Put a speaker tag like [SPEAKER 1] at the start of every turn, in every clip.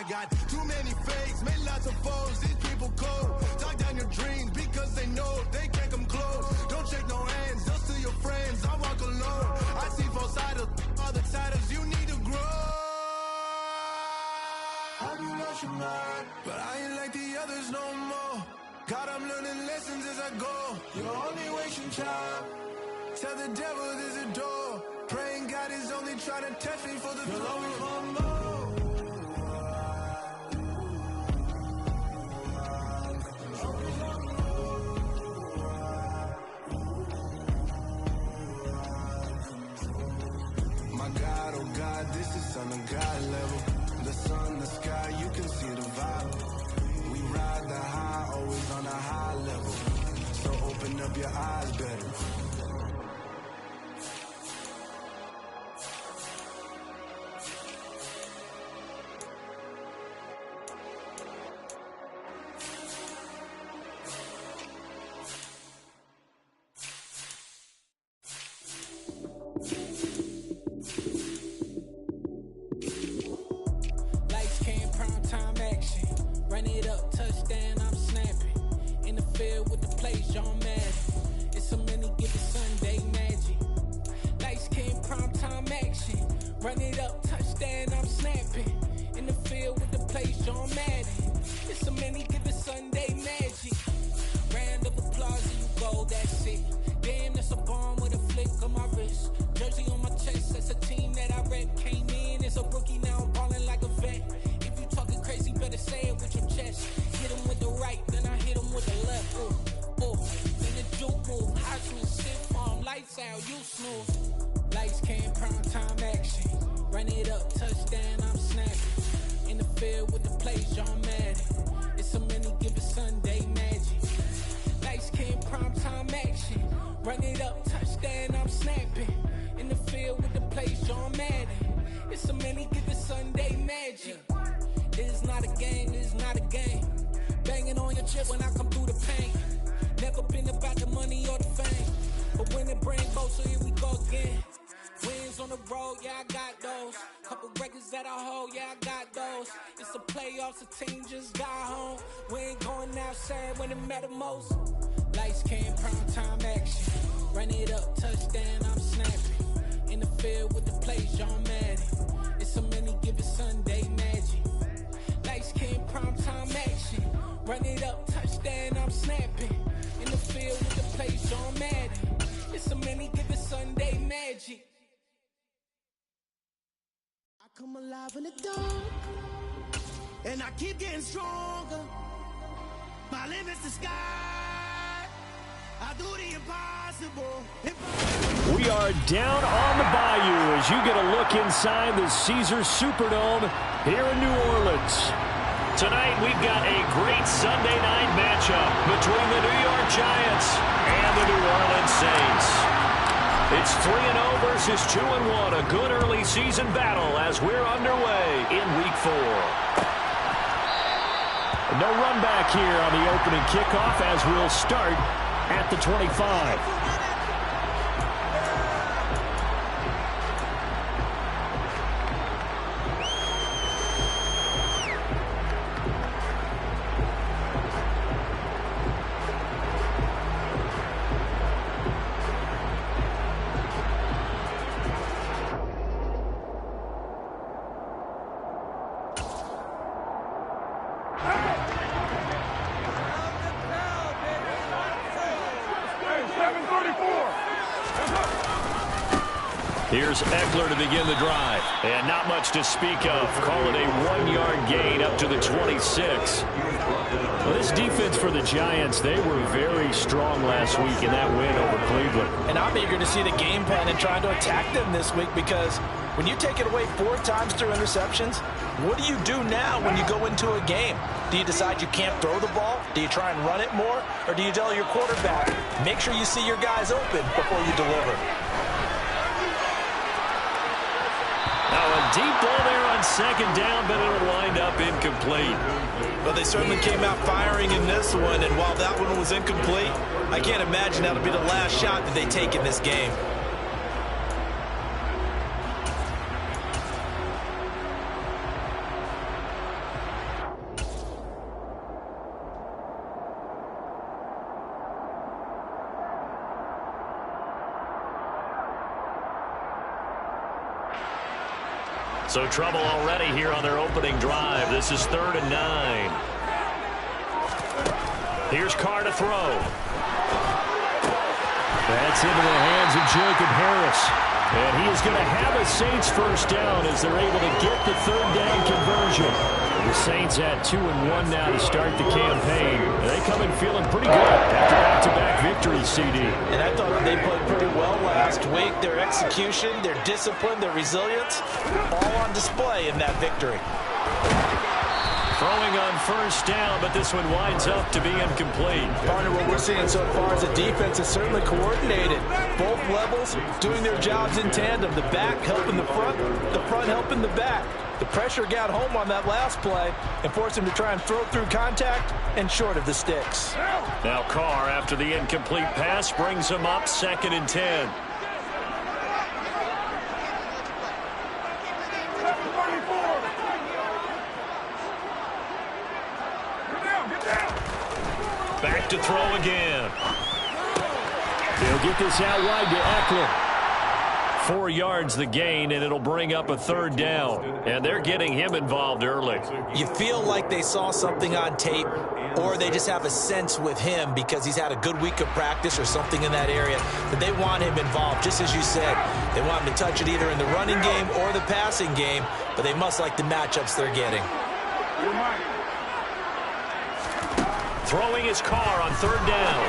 [SPEAKER 1] got too many fakes, made lots of foes. These people cold. Talk down your dreams because they know they can't come close. Don't shake no hands, just to your friends. I walk alone. I see both sides of other titles. You need to grow. Have you lost your mind? But I ain't like the others no more. God, I'm learning lessons as I go. You're only wasting time. Tell the devil there's a door. Praying God is only trying to test me for the flow. My God, oh God, this is on a God level. The sun, the sky, you can see the vibe. We ride the high, always on a high level. So open up your eyes better.
[SPEAKER 2] Run it up, touchdown, I'm snapping. In the field with the plays, John Madden. It's so many, give it Sunday magic. Round of applause, and you go, that's it. Damn, that's a bomb with a flick on my wrist. Jersey on my chest, that's a team that I rep. Came in as a rookie, now I'm ballin' like a vet. If you talking crazy, better say it with your chest. Hit him with the right, then I hit him with the left. Then the juke move, Heisman, sit farm, lights out, you snooze. Lights came, prime time action. Run it up, touchdown, I'm snapping. In the field with the plays, John Madden. It's so many, give it Sunday magic. Lights came, prime time action. Run it up, touchdown, I'm snapping. In the field with the plays, John Madden. It's so many, give it Sunday magic. This is not a game, this is not a game. Banging on your chip when I come through the pain. Never been about the money or the fame. But when it bring both, so here we go again. Wins on the road, yeah, I got those. Couple records that I hold, yeah, I got those. It's the playoffs, the team just got home. We ain't going outside when it matter most. Lights came, prime time action. Run it up, touchdown, I'm snapping. In the field with the plays, John Madden. It's so many, give it Sunday magic. Lights came, prime time action. Run it up, touchdown, I'm snapping. In the field with the plays, John Madden. It's so many, give it Sunday magic.
[SPEAKER 1] I come alive in the dark, and I keep getting stronger. My limit's the sky. I do the impossible.
[SPEAKER 3] We are down on the bayou as you get a look inside the Caesars Superdome here in New Orleans. Tonight we've got a great Sunday night matchup between the New York Giants and the New Orleans Saints. It's 3-0 versus 2-1, a good early season battle as we're underway in Week 4. No run back here on the opening kickoff as we'll start at the 25. Here's Eckler to begin the drive. And not much to speak of. Call it a 1-yard gain up to the 26. Well, this defense for the Giants, they were very strong last week in that win over Cleveland.
[SPEAKER 4] And I'm eager to see the game plan and try to attack them this week because when you take it away 4 times through interceptions, what do you do now when you go into a game? Do you decide you can't throw the ball? Do you try and run it more? Or do you tell your quarterback, make sure you see your guys open before you deliver?
[SPEAKER 3] Now a deep ball there on second down, but it'll wind up incomplete.
[SPEAKER 4] Well, they certainly came out firing in this one, and while that one was incomplete, I can't imagine that'll be the last shot that they take in this game.
[SPEAKER 3] So trouble already here on their opening drive. This is 3rd and 9. Here's Carr to throw. That's into the hands of Jacob Harris. And he is going to have a Saints first down as they're able to get the 3rd down conversion. The Saints at 2-1 now to start the campaign. They come in feeling pretty good after back-to-back victories, CD.
[SPEAKER 4] And I thought they played pretty well last week. Their execution, their discipline, their resilience, all on display in that victory.
[SPEAKER 3] Throwing on first down, but this one winds up to be incomplete.
[SPEAKER 4] Partner, what we're seeing so far is the defense is certainly coordinated. Both levels doing their jobs in tandem. The back helping the front helping the back. The pressure got home on that last play and forced him to try and throw through contact and short of the sticks.
[SPEAKER 3] Now Carr, after the incomplete pass, brings him up 2nd and 10. Back to throw again. They'll get this out wide to Eckler. 4 yards the gain, and it'll bring up a 3rd down. And they're getting him involved early.
[SPEAKER 4] You feel like they saw something on tape, or they just have a sense with him because he's had a good week of practice or something in that area that they want him involved, just as you said. They want him to touch it either in the running game or the passing game, but they must like the matchups they're getting.
[SPEAKER 3] Throwing his Carr on 3rd down.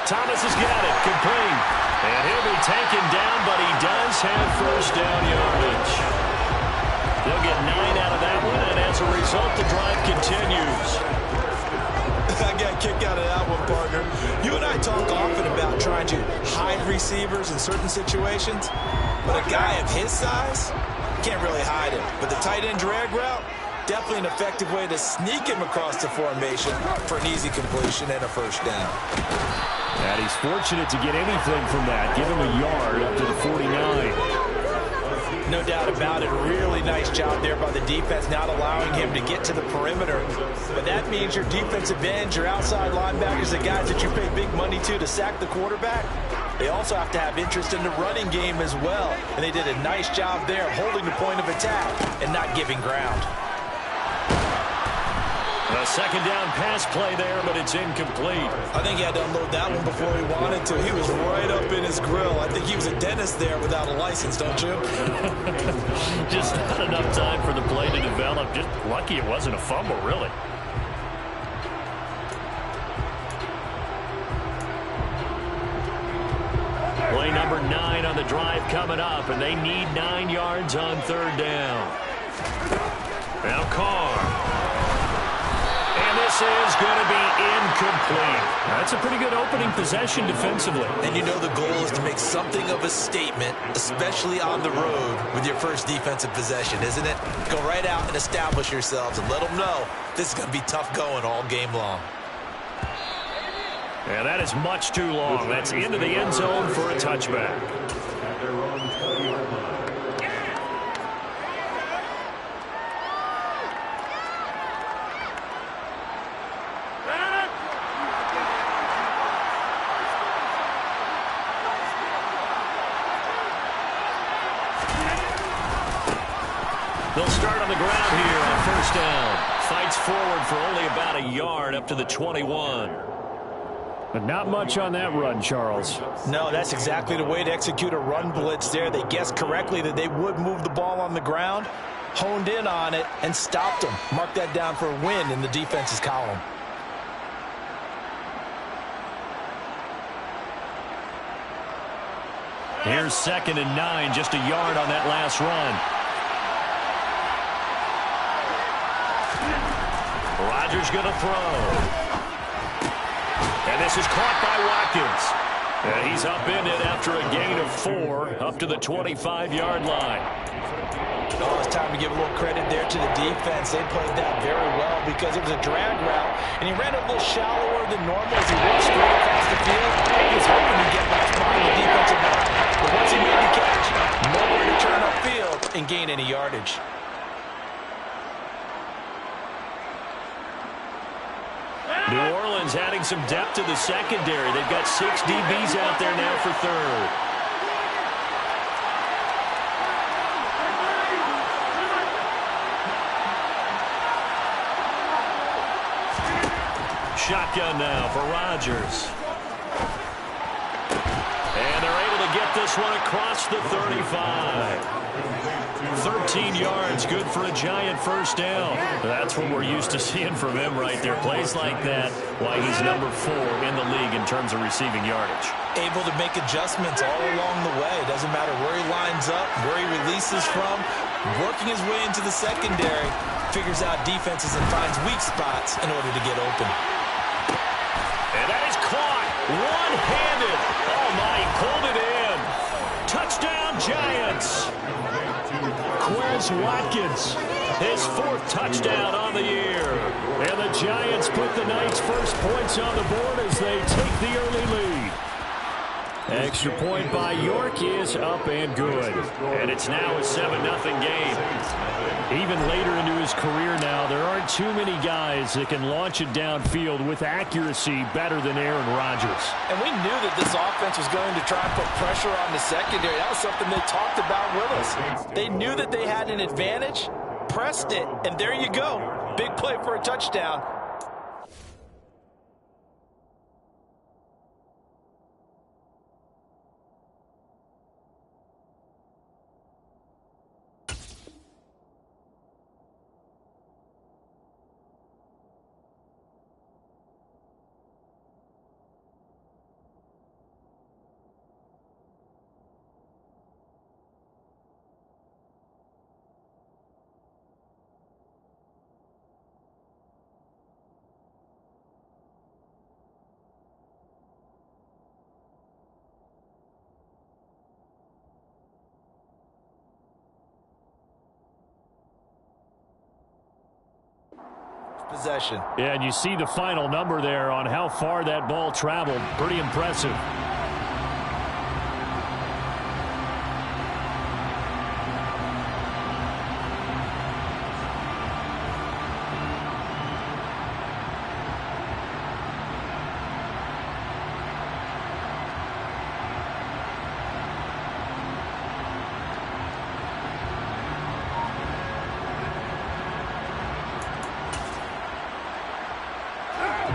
[SPEAKER 3] Thomas has got it, complete. And he'll be taken down, but he does have first down yardage. They'll get 9 out of that one, and as a result, the drive continues.
[SPEAKER 4] I got a kick out of that one, partner. You and I talk often about trying to hide receivers in certain situations, but a guy of his size can't really hide him. But the tight end drag route, definitely an effective way to sneak him across the formation for an easy completion and a first down.
[SPEAKER 3] And he's fortunate to get anything from that. Give him a yard up to the 49.
[SPEAKER 4] No doubt about it. Really nice job there by the defense, not allowing him to get to the perimeter. But that means your defensive ends, your outside linebackers, the guys that you pay big money to sack the quarterback, they also have to have interest in the running game as well. And they did a nice job there of holding the point of attack and not giving ground.
[SPEAKER 3] A 2nd down pass play there, but it's incomplete.
[SPEAKER 4] I think he had to unload that one before he wanted to. He was right up in his grill. I think he was a dentist there without a license, don't you?
[SPEAKER 3] Just not enough time for the play to develop. Just lucky it wasn't a fumble, really. Play number 9 on the drive coming up, and they need 9 yards on 3rd down. Now Carr. And this is going to be incomplete. That's a pretty good opening possession defensively.
[SPEAKER 4] And you know the goal is to make something of a statement, especially on the road with your first defensive possession, isn't it? Go right out and establish yourselves and let them know this is going to be tough going all game long.
[SPEAKER 3] And that is much too long. That's into the end zone for a touchback. They'll start on the ground here on first down. Fights forward for only about a yard up to the 21. But not much on that run, Charles.
[SPEAKER 4] No, that's exactly the way to execute a run blitz there. They guessed correctly that they would move the ball on the ground, honed in on it, and stopped them. Mark that down for a win in the defense's column.
[SPEAKER 3] Here's 2nd and 9, just a yard on that last run. Rodgers going to throw. And this is caught by Watkins. And he's up in it after a gain of 4 up to the 25-yard line.
[SPEAKER 4] Oh, it's time to give a little credit there to the defense. They played that very well because it was a drag route, and he ran a little shallower than normal as he walked straight across the field. He was hoping to get left behind the defensive line. But once he made the catch, nowhere to turn upfield and gain any yardage.
[SPEAKER 3] New Orleans adding some depth to the secondary. They've got 6 DBs out there now for 3rd. shotgun now for Rodgers. And they're able to get this one across the 35. 13 yards, good for a giant first down. That's what we're used to seeing from him right there. Plays like that, why he's number 4 in the league in terms of receiving yardage.
[SPEAKER 4] Able to make adjustments all along the way. Doesn't matter where he lines up, where he releases from. Working his way into the secondary, figures out defenses and finds weak spots in order to get open.
[SPEAKER 3] And that is caught one-handed. Oh, my, he pulled it in. Touchdown, Giants. Quez Watkins, his 4th touchdown on the year. And the Giants put the night's first points on the board as they take the early lead. Extra point by York is up and good. And it's now a 7-0 game. Even later into his career now, there aren't too many guys that can launch it downfield with accuracy better than Aaron Rodgers.
[SPEAKER 4] And we knew that this offense was going to try and put pressure on the secondary. That was something they talked about with us. They knew that they had an advantage, pressed it, and there you go. Big play for a touchdown. Possession.
[SPEAKER 3] Yeah, and you see the final number there on how far that ball traveled. Pretty impressive.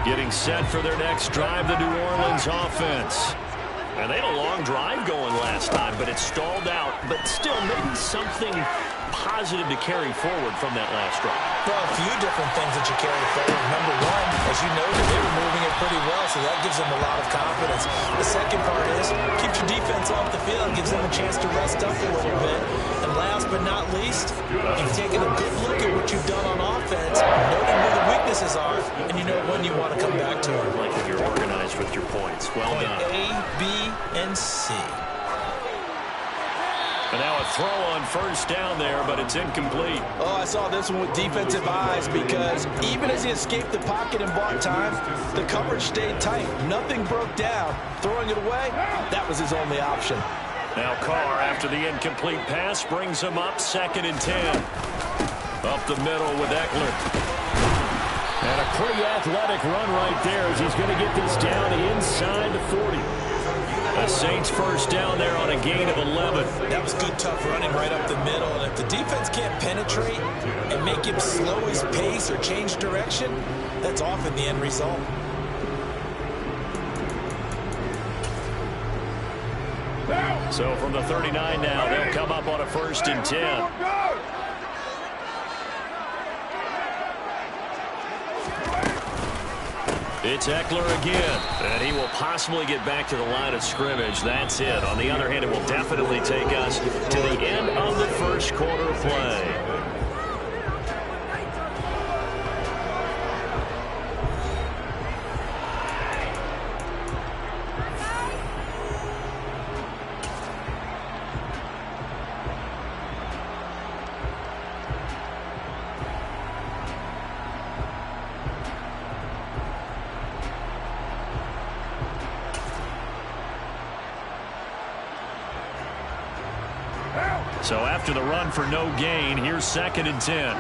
[SPEAKER 3] Getting set for their next drive, the New Orleans offense. And they had a long drive going last time, but it stalled out. But still, maybe something positive to carry forward from that last drive.
[SPEAKER 4] Well, a few different things that you carry forward. Number one, as you noted, they were moving it pretty well, so that gives them a lot of confidence. The second part is, keeps your defense off the field, gives them a chance to rest up a little bit. And last but not least, you've taken a good look at what you've done on offense, noting where the weaknesses are, and you know when you want to come back to them.
[SPEAKER 3] Like if you're organized with your points. Well done.
[SPEAKER 4] A, B, and C.
[SPEAKER 3] And now a throw on first down there, but it's incomplete.
[SPEAKER 4] Oh, I saw this one with defensive eyes because even as he escaped the pocket and bought time, the coverage stayed tight. Nothing broke down. Throwing it away, that was his only option.
[SPEAKER 3] Now Carr, after the incomplete pass, brings him up 2nd and 10. Up the middle with Eckler. And a pretty athletic run right there as he's going to get this down inside the 40. The Saints first down there on a gain of 11.
[SPEAKER 4] That was good, tough running right up the middle. And if the defense can't penetrate and make him slow his pace or change direction, that's often the end result.
[SPEAKER 3] So from the 39 now, they'll come up on a 1st and 10. It's Eckler again, and he will possibly get back to the line of scrimmage. That's it. On the other hand, it will definitely take us to the end of the first quarter of play. So after the run for no gain, here's 2nd and 10.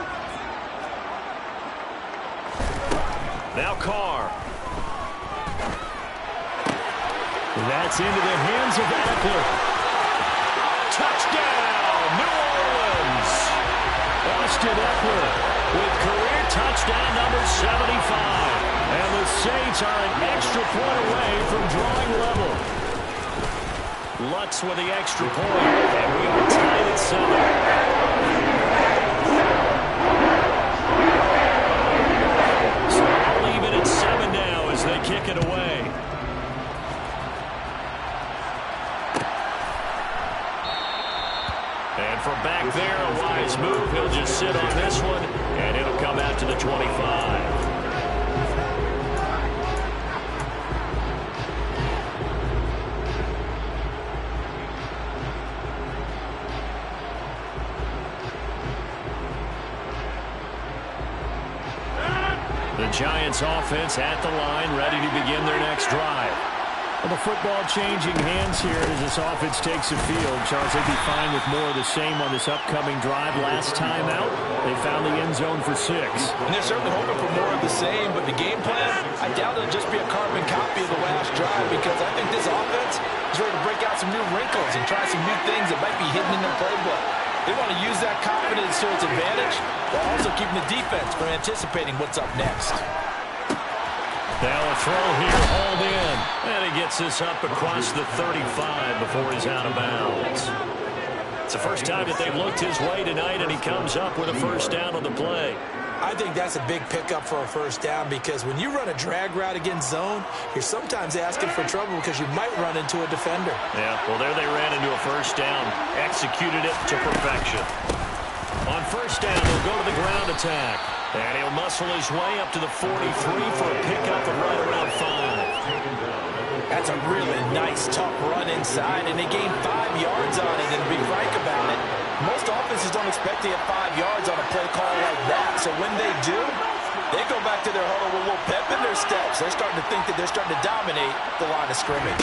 [SPEAKER 3] Now Carr. That's into the hands of Eckler. Touchdown, New Orleans. Austin Eckler with career touchdown number 75. And the Saints are an extra point away from drawing level. Lutz with the extra point, and we are tied at 7. So we'll leave it at 7 now as they kick it away. And from back there, a wise move. He'll just sit on this one, and it'll come out to the 25. The Giants offense at the line, ready to begin their next drive. Well, the football changing hands here as this offense takes the field. Charles, they'd be fine with more of the same on this upcoming drive. Last time out, they found the end zone for 6.
[SPEAKER 4] And they're certainly hoping for more of the same, but the game plan, I doubt it'll just be a carbon copy of the last drive, because I think this offense is ready to break out some new wrinkles and try some new things that might be hidden in their playbook. They want to use that confidence to its advantage, while also keeping the defense from anticipating what's up next.
[SPEAKER 3] Now a throw here, hauled in. And he gets this up across the 35 before he's out of bounds. It's the first time that they've looked his way tonight, and he comes up with a first down on the play.
[SPEAKER 4] I think that's a big pickup for a first down, because when you run a drag route against zone, you're sometimes asking for trouble because you might run into a defender.
[SPEAKER 3] Yeah, well, there they ran into a first down. Executed it to perfection. On first down, they'll go to the ground attack. And he'll muscle his way up to the 43 for a pickup of right around 5.
[SPEAKER 4] That's a really nice, tough run inside, and they gained 5 yards on it. And to be frank about it, most offenses don't expect to get 5 yards on a play call like that. So when they do, they go back to their huddle with a little pep in their steps. They're starting to think that they're starting to dominate the line of scrimmage.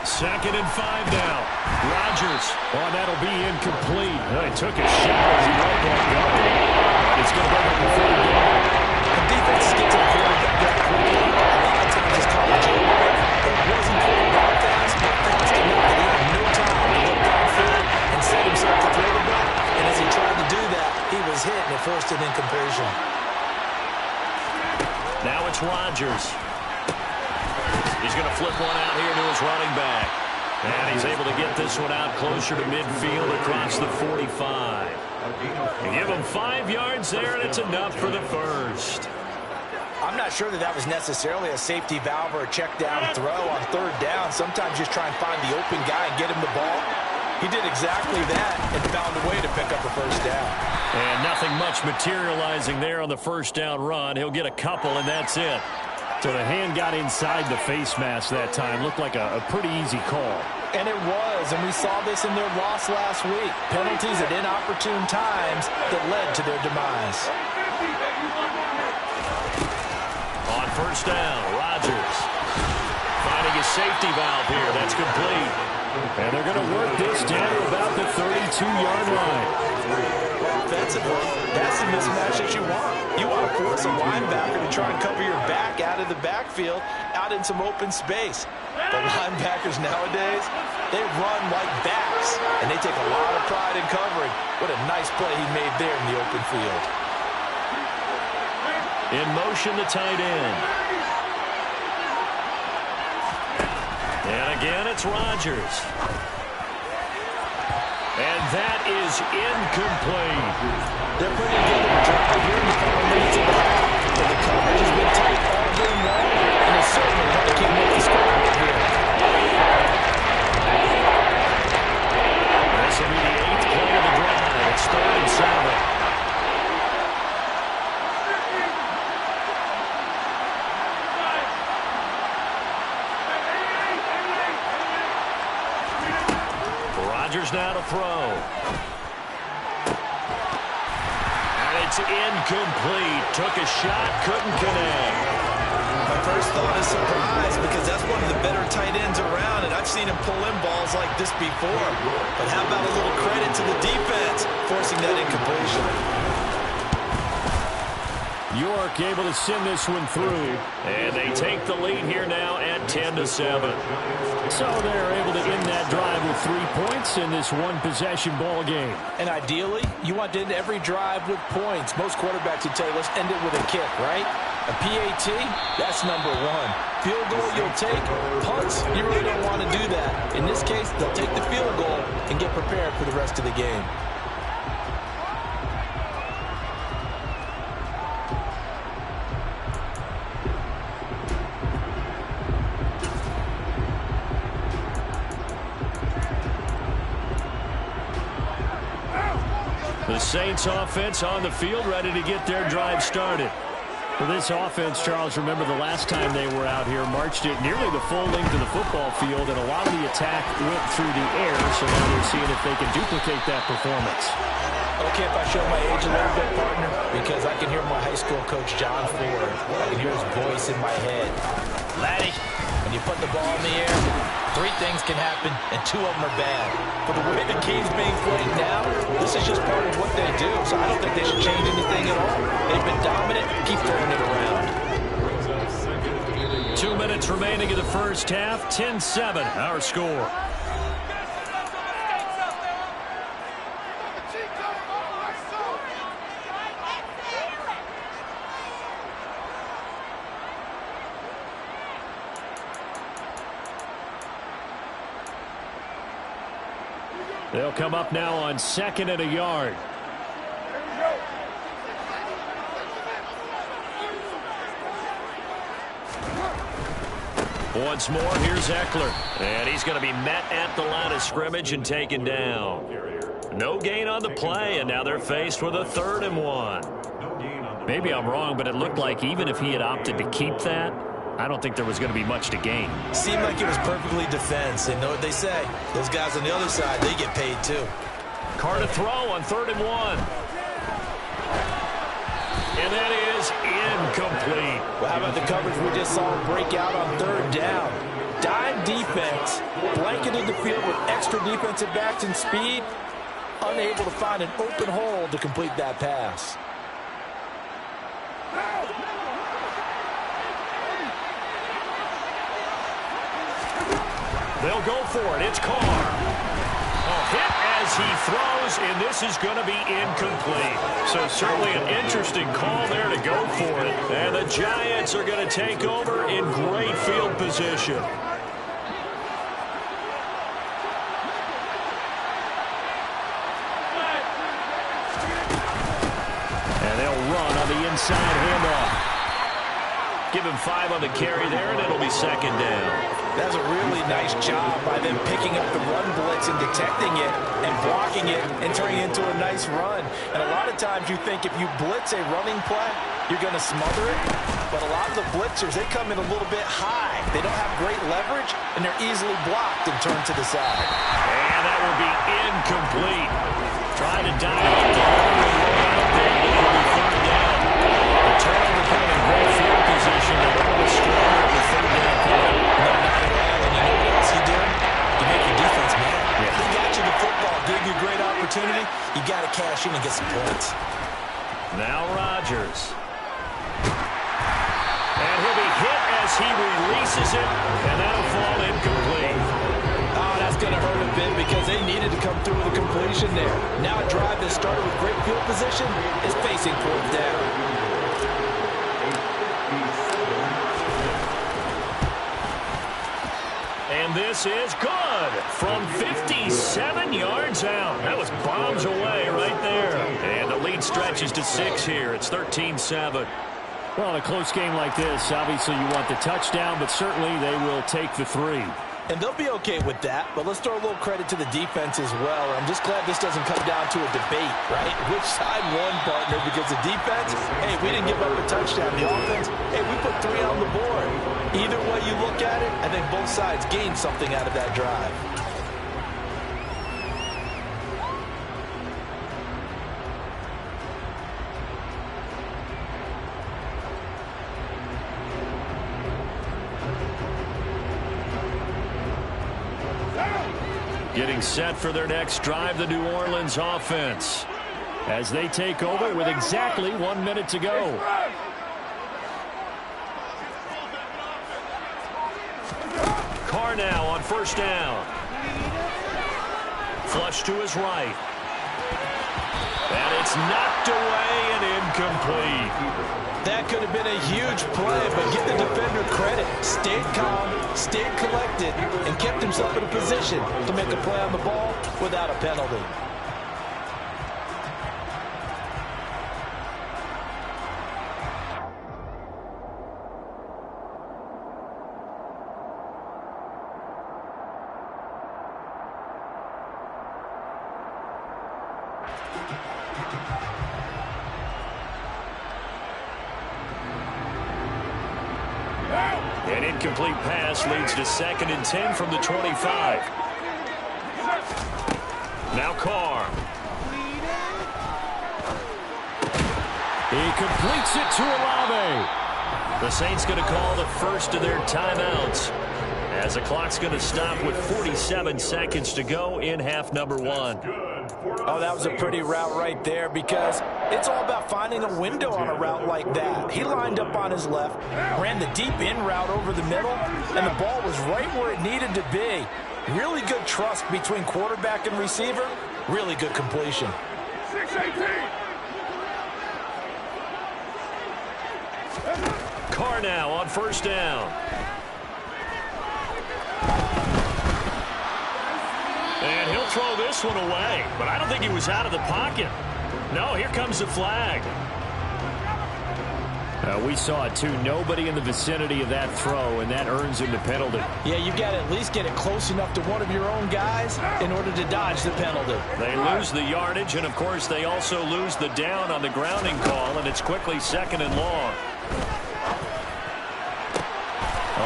[SPEAKER 3] 2nd and 5 now. Rodgers. Oh, that'll be incomplete. He took a shot as he went back up. It's going to bring up the 3rd down.
[SPEAKER 4] The defense gets to the quarterback that quickly. A lot of times it's called a jailbreak. It wasn't playing ball fast enough that he had no time to look downfield and set himself to throw the ball. And as he tried to do that, he was hit and it forced an incompletion.
[SPEAKER 3] Now it's Rodgers. He's going to flip one out here to his running back. And he's able to get this one out closer to midfield across the 45. They give him 5 yards there, and it's enough for the first.
[SPEAKER 4] I'm not sure that that was necessarily a safety valve or a check down throw on 3rd down. Sometimes just try and find the open guy and get him the ball. He did exactly that and found a way to pick up a first down.
[SPEAKER 3] And nothing much materializing there on the first down run. He'll get a couple, and that's it. So the hand got inside the face mask that time. Looked like a pretty easy call.
[SPEAKER 4] And it was, and we saw this in their loss last week. Penalties at inopportune times that led to their demise.
[SPEAKER 3] On first down, Rodgers finding his safety valve here. That's complete. And they're going to work this down to about the 32-yard line.
[SPEAKER 4] Offensively, that's the mismatch that you want. You want to force a linebacker to try and cover your back out of the backfield, out in some open space. The linebackers nowadays, they run like backs, and they take a lot of pride in covering. What a nice play he made there in the open field.
[SPEAKER 3] In motion, the tight end. And again, it's Rodgers. And that is incomplete.
[SPEAKER 4] They're putting together a drive here in the final minutes of the half. But the coverage has been tight all game long, and they certainly want to keep up the score here.
[SPEAKER 3] This will be the 8th play of the drive. It's 3rd and 7. Rodgers now to throw. And it's incomplete. Took a shot, couldn't connect.
[SPEAKER 4] My first thought is surprise, because that's one of the better tight ends around, and I've seen him pull in balls like this before. But how about a little credit to the defense forcing that incompletion?
[SPEAKER 3] York able to send this one through. And they take the lead here now at 10-7. So they're able to end that drive with 3 points in this one-possession ball game.
[SPEAKER 4] And ideally, you want to end every drive with points. Most quarterbacks would tell you, let's end it with a kick, right? A PAT, that's number one. Field goal you'll take. Punts, you really don't want to do that. In this case, they'll take the field goal and get prepared for the rest of the game.
[SPEAKER 3] The Saints offense on the field, ready to get their drive started. For this offense, Charles, remember the last time they were out here, marched it nearly the full length of the football field, and a lot of the attack went through the air, so now they're seeing if they can duplicate that performance.
[SPEAKER 4] Okay, if I show my age a little bit, partner, because I can hear my high school coach, John Ford. I can hear his voice in my head. Laddie, when you put the ball in the air, 3 things can happen, and 2 of them are bad. But the way the game's being played now, this is just part of what they do. So I don't think they should change anything at all. They've been dominant. Keep throwing it around.
[SPEAKER 3] 2 minutes remaining in the first half. 10-7, our score. They'll come up now on 2nd and a yard. Once more, here's Eckler. And he's going to be met at the line of scrimmage and taken down. No gain on the play, and now they're faced with a 3rd and 1. Maybe I'm wrong, but it looked like even if he had opted to keep that, I don't think there was going to be much to gain.
[SPEAKER 4] Seemed like it was perfectly defense. And know what they say? Those guys on the other side, they get paid too.
[SPEAKER 3] Carr to throw on 3rd and 1. And that is incomplete.
[SPEAKER 4] Well, how about the coverage we just saw break out on 3rd down? Dime defense, blanketed the field with extra defensive backs and speed, unable to find an open hole to complete that pass.
[SPEAKER 3] They'll go for it. It's Carr. A hit as he throws, and this is going to be incomplete. So certainly an interesting call there to go for it. And the Giants are going to take over in great field position. And they'll run on the inside handoff. Give him 5 on the carry there, and it'll be 2nd down.
[SPEAKER 4] That's a really nice job by them picking up the run blitz and detecting it and blocking it and turning it into a nice run. And a lot of times you think if you blitz a running play, you're going to smother it. But a lot of the blitzers, they come in a little bit high. They don't have great leverage, and they're easily blocked and turned to the side.
[SPEAKER 3] And that will be incomplete. Trying to dive out there. It will be 3rd down. The turnover coming in great field position. They're a little stronger at the 3rd down play.
[SPEAKER 4] No, not at all. And you know what else you do? You make your defense mad. Yeah. They got you the football, gave you a great opportunity. You got to cash in and get some points.
[SPEAKER 3] Now Rodgers. And he'll be hit as he releases it, and that'll fall incomplete.
[SPEAKER 4] Oh, that's going to hurt a bit because they needed to come through with a completion there. Now a drive that started with great field position is facing 4th down.
[SPEAKER 3] And this is good from 57 yards out. That was bombs away right there. And the lead stretches to 6 here. It's 13-7. Well, in a close game like this, obviously you want the touchdown, but certainly they will take the 3.
[SPEAKER 4] And they'll be okay with that, but let's throw a little credit to the defense as well. I'm just glad this doesn't come down to a debate, right? Which side won, partner? Because the defense, hey, we didn't give up a touchdown. The offense, hey, we put 3 on the board. Either way you look at it, I think both sides gained something out of that drive.
[SPEAKER 3] Getting set for their next drive, the New Orleans offense, as they take over with exactly 1 minute to go. Carr now on first down. Flush to his right. And it's knocked away and incomplete.
[SPEAKER 4] That could have been a huge play, but give the defender credit. Stayed calm, stayed collected, and kept himself in a position to make a play on the ball without a penalty.
[SPEAKER 3] An incomplete pass leads to 2nd and 10 from the 25. Now Carr. He completes it to Olave. The Saints going to call the first of their timeouts, as the clock's going to stop with 47 seconds to go in half number 1.
[SPEAKER 4] Oh, that was a pretty route right there, because it's all about finding a window on a route like that. He lined up on his left, ran the deep in route over the middle, and the ball was right where it needed to be. Really good trust between quarterback and receiver. Really good completion.
[SPEAKER 1] 6-18.
[SPEAKER 3] Carr now on first down. And he'll throw this one away, but I don't think he was out of the pocket. No, here comes the flag. We saw it too. Nobody in the vicinity of that throw, and that earns him the penalty.
[SPEAKER 4] Yeah, you got to at least get it close enough to one of your own guys in order to dodge the penalty.
[SPEAKER 3] They lose the yardage, and of course they also lose the down on the grounding call, and it's quickly 2nd and long.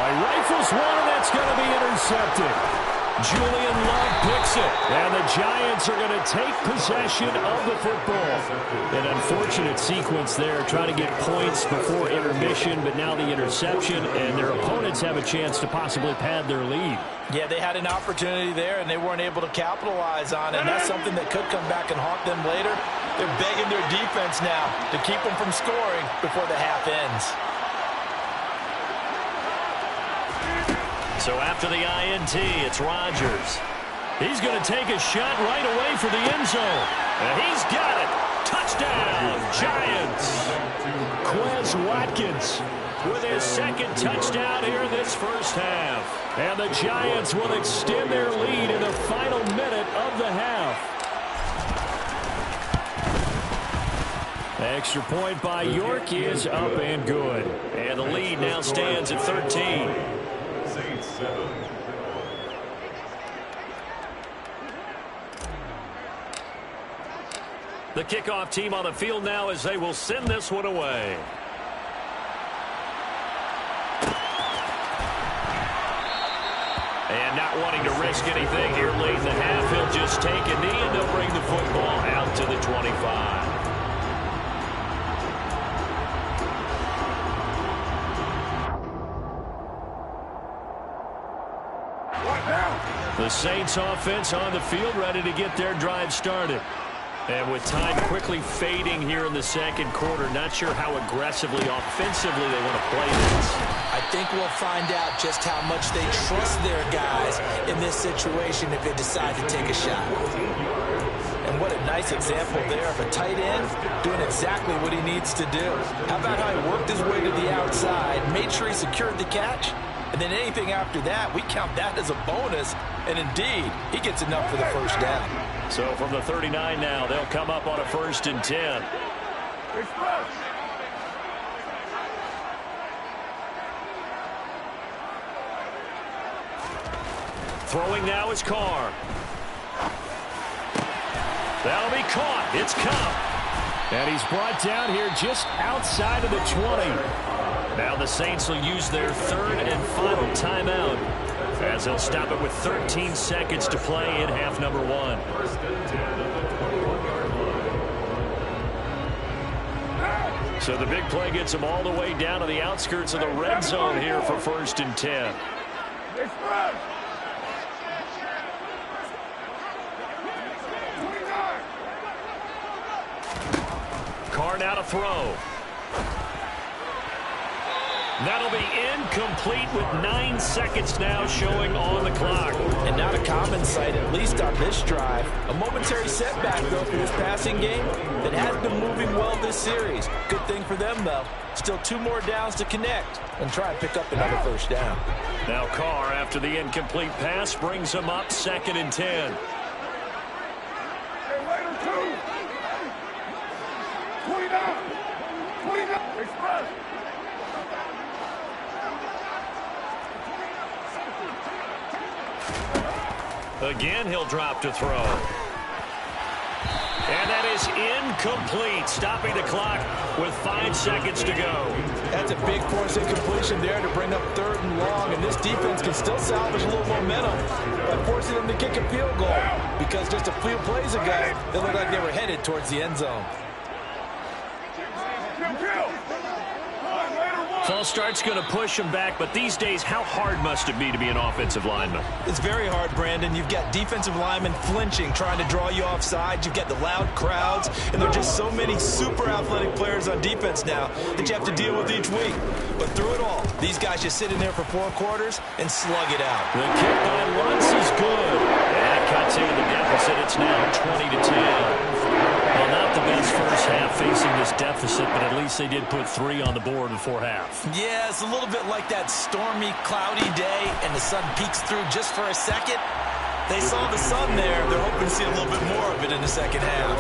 [SPEAKER 3] He rifles one, and that's going to be intercepted. Julian Love picks it, and the Giants are going to take possession of the football. An unfortunate sequence there, trying to get points before intermission, but now the interception, and their opponents have a chance to possibly pad their lead.
[SPEAKER 4] Yeah, they had an opportunity there, and they weren't able to capitalize on it, and that's something that could come back and haunt them later. They're begging their defense now to keep them from scoring before the half ends.
[SPEAKER 3] So after the INT, it's Rodgers. He's going to take a shot right away for the end zone. And he's got it. Touchdown, Giants. Quez Watkins with his 2nd touchdown here in this first half. And the Giants will extend their lead in the final minute of the half. Extra point by York is up and good. And the lead now stands at 13. The kickoff team on the field now as they will send this one away. And not wanting to risk anything here late in the half, he'll just take a knee and they'll bring the football out to the 25. The Saints offense on the field, ready to get their drive started. And with time quickly fading here in the 2nd quarter, not sure how aggressively, offensively they want to play this.
[SPEAKER 4] I think we'll find out just how much they trust their guys in this situation if they decide to take a shot. And what a nice example there of a tight end doing exactly what he needs to do. How about how he worked his way to the outside, made sure he secured the catch, and then anything after that, we count that as a bonus. And indeed, he gets enough for the first down.
[SPEAKER 3] So from the 39 now, they'll come up on a 1st and 10. Throwing now is Carr. That'll be caught. It's Cup. And he's brought down here just outside of the 20. Now the Saints will use their 3rd and final timeout, as they'll stop it with 13 seconds to play in half number 1. So the big play gets them all the way down to the outskirts of the red zone here for 1st and 10. Carr now to throw. That'll be incomplete with 9 seconds now showing on the clock.
[SPEAKER 4] And not a common sight, at least on this drive. A momentary setback, though, for this passing game that has been moving well this series. Good thing for them, though. Still 2 more downs to connect and try and pick up another first down.
[SPEAKER 3] Now Carr, after the incomplete pass, brings him up 2nd and 10. Again, he'll drop to throw. And that is incomplete, stopping the clock with 5 seconds to go.
[SPEAKER 4] That's a big force incompletion there to bring up 3rd and long, and this defense can still salvage a little momentum by forcing them to kick a field goal, because just a few plays ago, they looked like they were headed towards the end zone.
[SPEAKER 3] False start's going to push him back, but these days, how hard must it be to be an offensive lineman?
[SPEAKER 4] It's very hard, Brandon. You've got defensive linemen flinching, trying to draw you offside. You've got the loud crowds, and there are just so many super athletic players on defense now that you have to deal with each week. But through it all, these guys just sit in there for 4 quarters and slug it out.
[SPEAKER 3] The kick by Lutz is good. And that cuts into the deficit. It's now 20-10. Well, not the best first half facing this deficit, but at least they did put 3 on the board before half.
[SPEAKER 4] Yeah, it's a little bit like that stormy, cloudy day, and the sun peeks through just for a second. They saw the sun there. They're hoping to see a little bit more of it in the second half.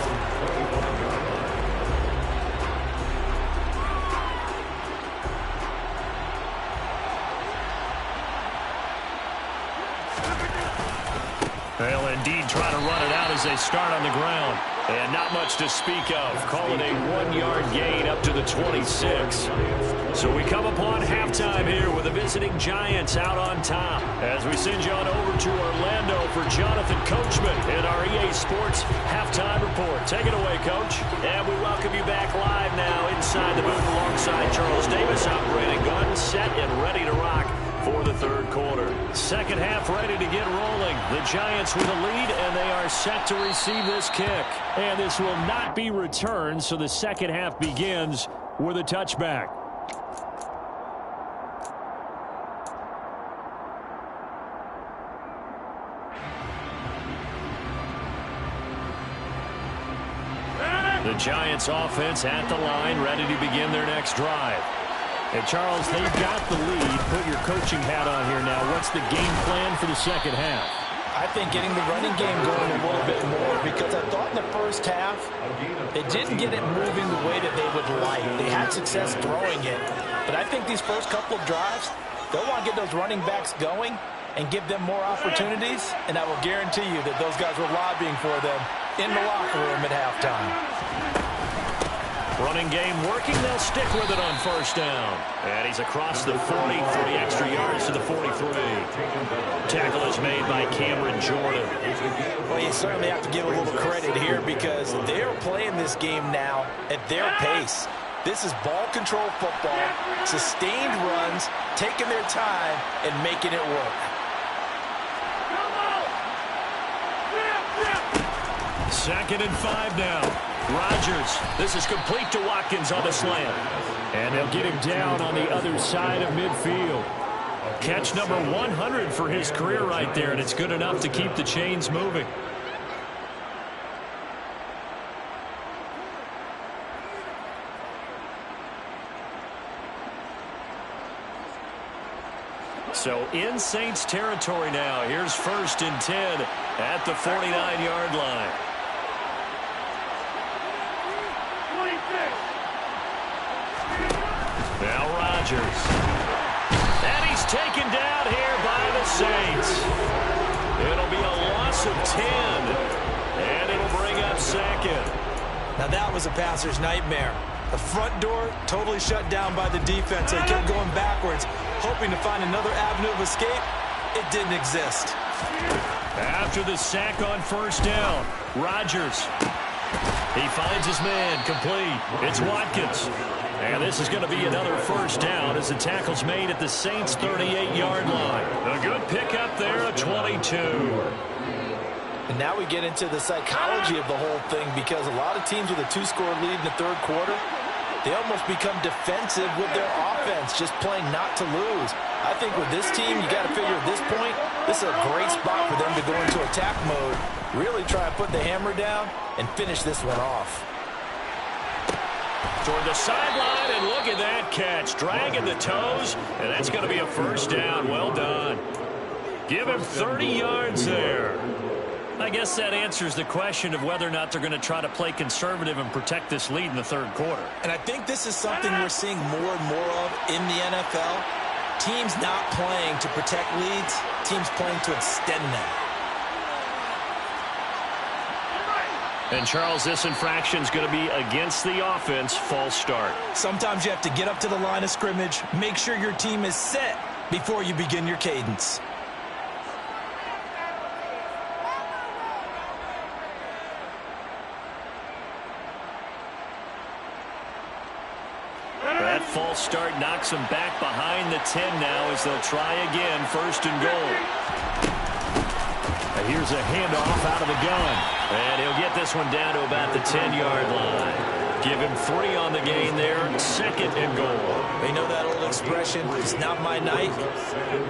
[SPEAKER 3] They'll indeed try to run it out as they start on the ground. And not much to speak of. Call it a 1-yard gain up to the 26. So we come upon halftime here with the visiting Giants out on top. As we send you on over to Orlando for Jonathan Coachman in our EA Sports Halftime Report. Take it away, Coach. And we welcome you back live now inside the booth alongside Charles Davis, operating gun, set, and ready to rock for the 3rd quarter. Second half ready to get rolling. The Giants with a lead, and they are set to receive this kick. And this will not be returned, so the second half begins with a touchback. The Giants offense at the line, ready to begin their next drive. And Charles, they've got the lead. Put your coaching hat on here now. What's the game plan for the second half?
[SPEAKER 4] I think getting the running game going a little bit more, because I thought in the first half they didn't get it moving the way that they would like. They had success throwing it. But I think these first couple of drives, they'll want to get those running backs going and give them more opportunities. And I will guarantee you that those guys were lobbying for them in the locker room at halftime.
[SPEAKER 3] Running game working. They'll stick with it on first down. And he's across the 40, 3 extra yards to the 43. Tackle is made by Cameron Jordan.
[SPEAKER 4] Well, you certainly have to give a little credit here, because they're playing this game now at their pace. This is ball control football, sustained runs, taking their time and making it work.
[SPEAKER 3] Second and 5 now. Rodgers, this is complete to Watkins on the slant. And they'll get him down on the other side of midfield. Catch number 100 for his career right there, and it's good enough to keep the chains moving. So in Saints territory now. Here's 1st and 10 at the 49-yard line. Now Rodgers. And he's taken down here by the Saints. It'll be a loss of 10. And it'll bring up 2nd.
[SPEAKER 4] Now that was a passer's nightmare. The front door totally shut down by the defense. They kept going backwards, hoping to find another avenue of escape. It didn't exist.
[SPEAKER 3] After the sack on first down, Rodgers. He finds his man, complete. It's Watkins. And this is going to be another first down as the tackle's made at the Saints' 38-yard line. A good pickup there, a 22.
[SPEAKER 4] And now we get into the psychology of the whole thing, because a lot of teams with a 2-score lead in the 3rd quarter, they almost become defensive with their offense, just playing not to lose. I think with this team, you got to figure at this point, this is a great spot for them to go into attack mode, really try to put the hammer down and finish this one off.
[SPEAKER 3] Toward the sideline, and look at that catch. Dragging the toes, and that's going to be a first down. Well done. Give him 30 yards there. I guess that answers the question of whether or not they're going to try to play conservative and protect this lead in the third quarter.
[SPEAKER 4] And I think this is something we're seeing more and more of in the NFL. Teams not playing to protect leads, teams playing to extend them.
[SPEAKER 3] And, Charles, this infraction is going to be against the offense. False start.
[SPEAKER 4] Sometimes you have to get up to the line of scrimmage, make sure your team is set before you begin your cadence.
[SPEAKER 3] That false start knocks them back behind the 10 now as they'll try again. First and goal. And here's a handoff out of the gun. And he'll get this one down to about the 10-yard line. Give him 3 on the gain there. Second and goal.
[SPEAKER 4] They know that old expression, it's not my night.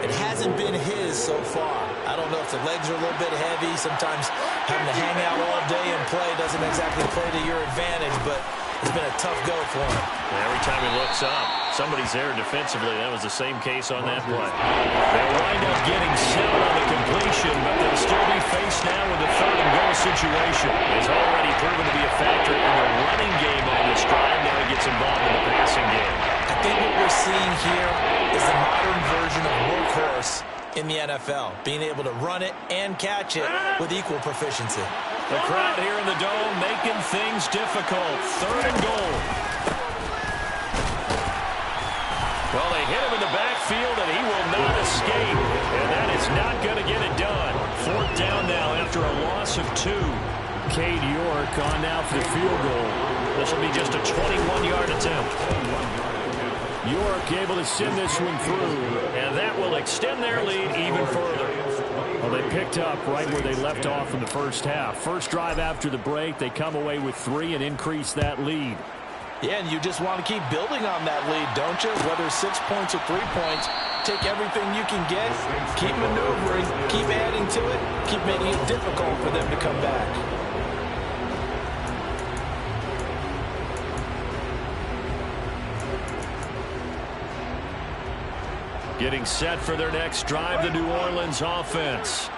[SPEAKER 4] It hasn't been his so far. I don't know if the legs are a little bit heavy. Sometimes having to hang out all day and play doesn't exactly play to your advantage, but it's been a tough go for him.
[SPEAKER 3] Every time he looks up, somebody's there defensively. That was the same case on that play. They'll wind up getting 7 on the completion, but they'll still be faced now with a third and goal situation. He's already proven to be a factor in the running game on this drive. Now he gets involved in the passing game.
[SPEAKER 4] I think what we're seeing here is the modern version of workhorse in the NFL, being able to run it and catch it with equal proficiency.
[SPEAKER 3] The crowd here in the Dome making things difficult. Third and goal. Well, they hit him in the backfield, and he will not escape. And that is not going to get it done. Fourth down now after a loss of 2. Cade York on now for the field goal. This will be just a 21-yard attempt. York able to send this one through, and that will extend their lead even further. Well, they picked up right where they left off in the first half. First drive after the break, they come away with 3 and increase that lead.
[SPEAKER 4] Yeah, and you just want to keep building on that lead, don't you? Whether it's 6 points or 3 points, take everything you can get, keep maneuvering, keep adding to it, keep making it difficult for them to come back.
[SPEAKER 3] Getting set for their next drive, the New Orleans offense.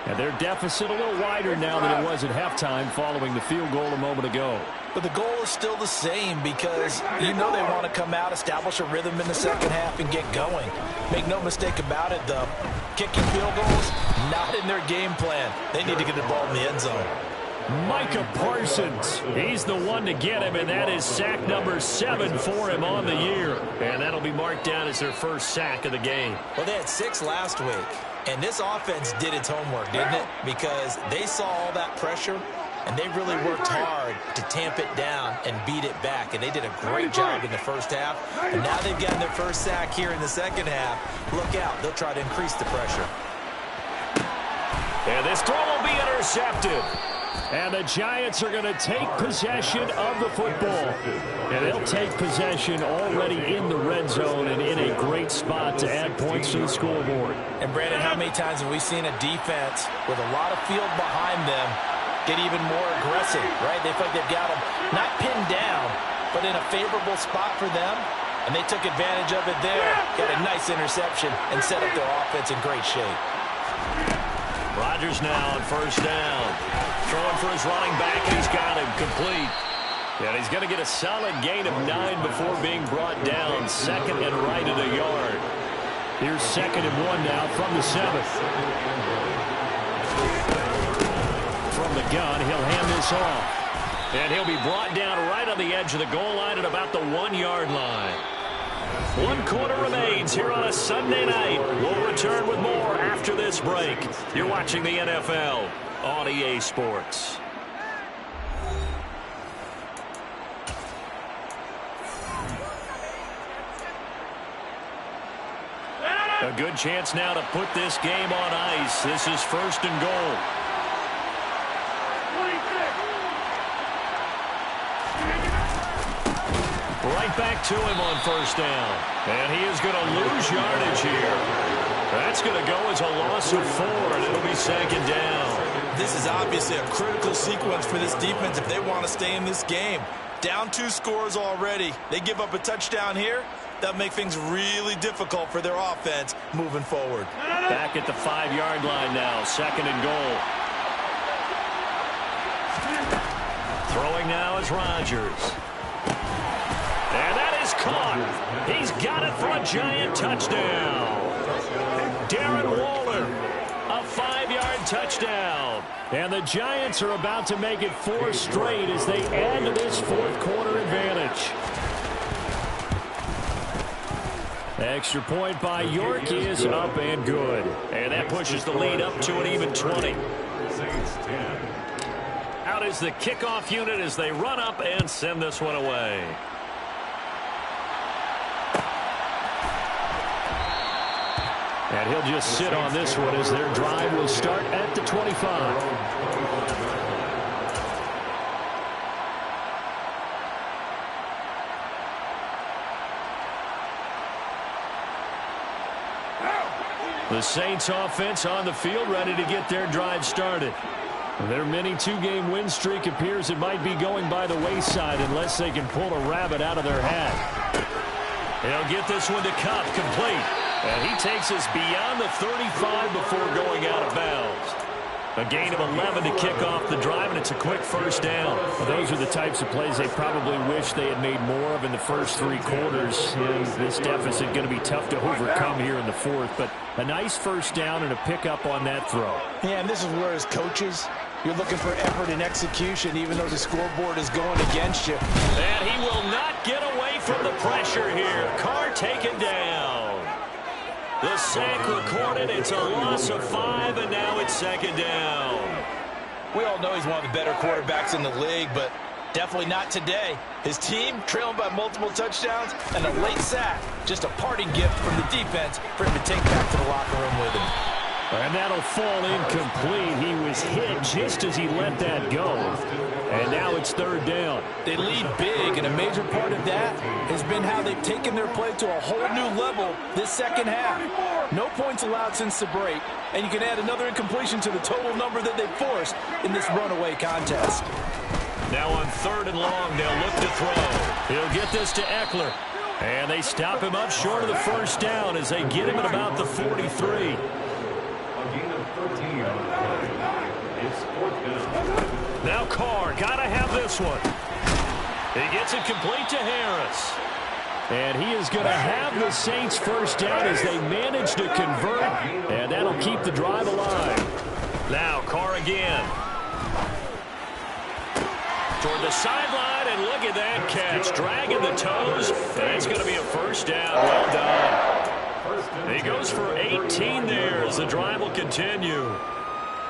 [SPEAKER 3] And their deficit a little wider now than it was at halftime following the field goal a moment ago.
[SPEAKER 4] But the goal is still the same because you know they want to come out, establish a rhythm in the second half, and get going. Make no mistake about it, though. Kicking field goals, not in their game plan. They need to get the ball in the end zone.
[SPEAKER 3] Micah Parsons, he's the one to get him, and that is sack number 7 for him on the year. And that'll be marked down as their first sack of the game.
[SPEAKER 4] Well, they had 6 last week, and this offense did its homework, didn't it? Because they saw all that pressure, and they really worked hard to tamp it down and beat it back, and they did a great job in the first half. And now they've gotten their first sack here in the second half. Look out, they'll try to increase the pressure.
[SPEAKER 3] And this throw will be intercepted. And the Giants are going to take possession of the football. And they'll take possession already in the red zone and in a great spot to add points to the scoreboard.
[SPEAKER 4] And, Brandon, how many times have we seen a defense with a lot of field behind them get even more aggressive, right? They feel like they've got them not pinned down, but in a favorable spot for them. And they took advantage of it there, got a nice interception, and set up their offense in great shape.
[SPEAKER 3] Rodgers now on first down. Throwing for his running back, and he's got him complete. And he's going to get a solid gain of 9 before being brought down. Second and right at a yard. Here's 2nd and 1 now from the 7th. From the gun, he'll hand this off. And he'll be brought down right on the edge of the goal line at about the 1-yard line. 1 quarter remains here on a Sunday night. We'll return with more after this break. You're watching the NFL on EA Sports. A good chance now to put this game on ice. This is 1st and goal. Right back to him on first down. And he is going to lose yardage here. That's going to go as a loss of 4, and it'll be second down.
[SPEAKER 4] This is obviously a critical sequence for this defense if they want to stay in this game. Down 2 scores already. They give up a touchdown here. That'll make things really difficult for their offense moving forward.
[SPEAKER 3] Back at the 5-yard line now, second and goal. Throwing now is Rodgers. And that is caught. He's got it for a giant touchdown. Darren Waller, a 5-yard touchdown. And the Giants are about to make it 4 straight as they add to this fourth-quarter advantage. Extra point by York is up and good. And that pushes the lead up to an even 20. Out is the kickoff unit as they run up and send this one away. And he'll just sit on this one as their drive will start at the 25. The Saints offense on the field ready to get their drive started. Their mini 2-game win streak appears it might be going by the wayside unless they can pull a rabbit out of their hat. He'll get this one to Cup, complete. And he takes us beyond the 35 before going out of bounds. A gain of 11 to kick off the drive, and it's a quick first down. Well, those are the types of plays they probably wish they had made more of in the first 3 quarters. And this deficit going to be tough to overcome here in the fourth. But a nice first down and a pickup on that throw.
[SPEAKER 4] Yeah, and this is where as coaches, you're looking for effort and execution, even though the scoreboard is going against you.
[SPEAKER 3] And he will not get away from the pressure here. Carr taken down. The sack recorded. It's a loss of 5, and now it's second down.
[SPEAKER 4] We all know he's one of the better quarterbacks in the league, but definitely not today. His team trailing by multiple touchdowns and a late sack. Just a parting gift from the defense for him to take back to the locker room with him.
[SPEAKER 3] And that'll fall incomplete. He was hit just as he let that go. And now it's third down.
[SPEAKER 4] They lead big, and a major part of that has been how they've taken their play to a whole new level this second half. No points allowed since the break, and you can add another incompletion to the total number that they forced in this runaway contest.
[SPEAKER 3] Now on third and long, they'll look to throw. He'll get this to Eckler. And they stop him up short of the first down as they get him at about the 43. Now Carr, gotta have this one. He gets it complete to Harris. And he is going to have the Saints first down as they manage to convert. And that'll keep the drive alive. Now Carr again. Toward the sideline, and look at that catch. Dragging the toes. And it's going to be a first down. Well done. He goes for 18 there as the drive will continue.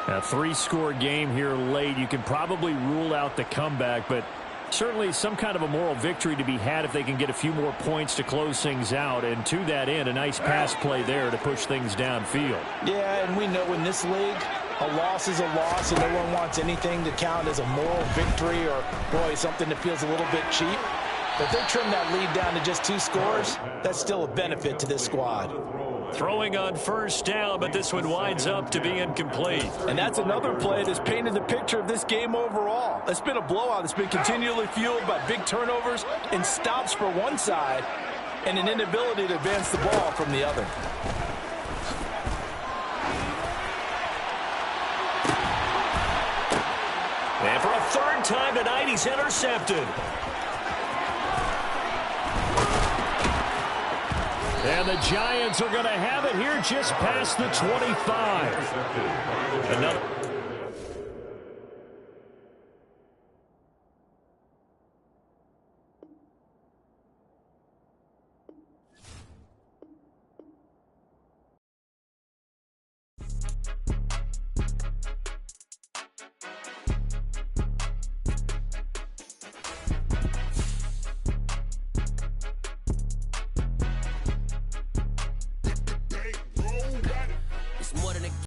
[SPEAKER 3] A 3-score game here late. You can probably rule out the comeback, but certainly some kind of a moral victory to be had if they can get a few more points to close things out. And to that end, a nice pass play there to push things downfield.
[SPEAKER 4] Yeah, and we know in this league, a loss is a loss, and no one wants anything to count as a moral victory or, boy, something that feels a little bit cheap. But if they trim that lead down to just 2 scores, that's still a benefit to this squad.
[SPEAKER 3] Throwing on first down, but this one winds up to be incomplete.
[SPEAKER 4] And that's another play that's painted the picture of this game overall. It's been a blowout. It's been continually fueled by big turnovers and stops for one side and an inability to advance the ball from the other.
[SPEAKER 3] And for a third time tonight, he's intercepted. And the Giants are going to have it here just past the 25. Another